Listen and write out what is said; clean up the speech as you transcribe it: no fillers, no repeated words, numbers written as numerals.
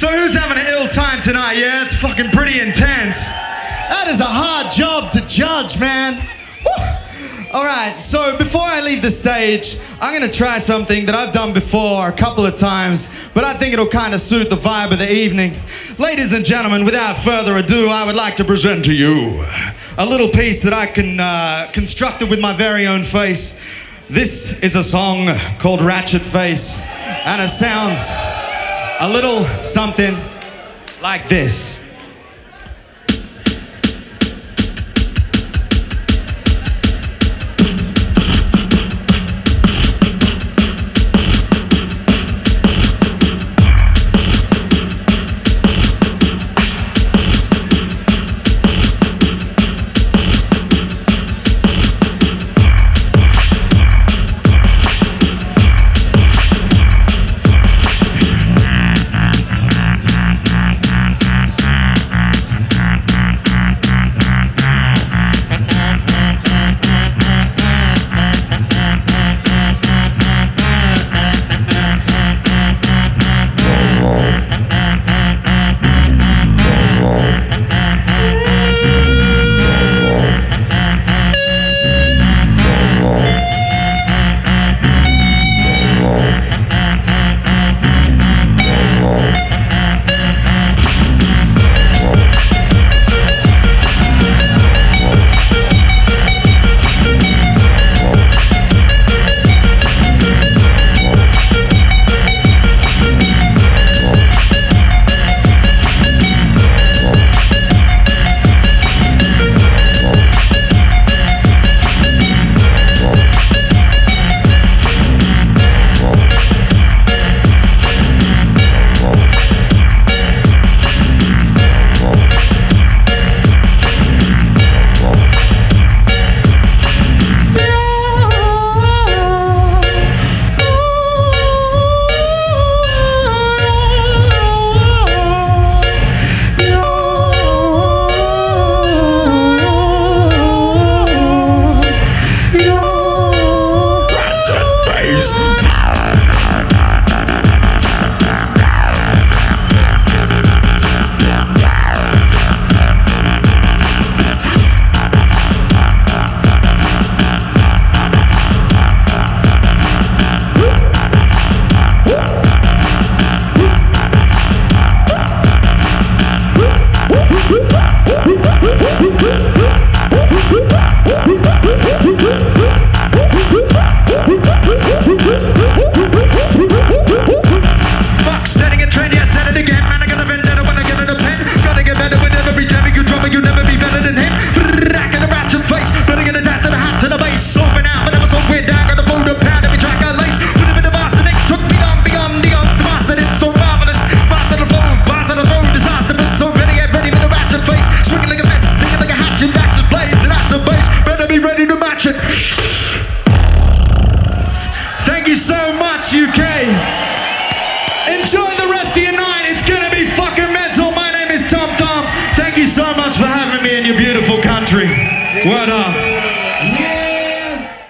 So who's having an ill time tonight? Yeah, it's fucking pretty intense. That is a hard job to judge, man. Woo. All right, so before I leave the stage, I'm gonna try something that I've done before a couple of times, but I think it'll kind of suit the vibe of the evening. Ladies and gentlemen, without further ado, I would like to present to you a little piece that I constructed with my very own face. This is a song called Ratchet Face, and it sounds a little something like this.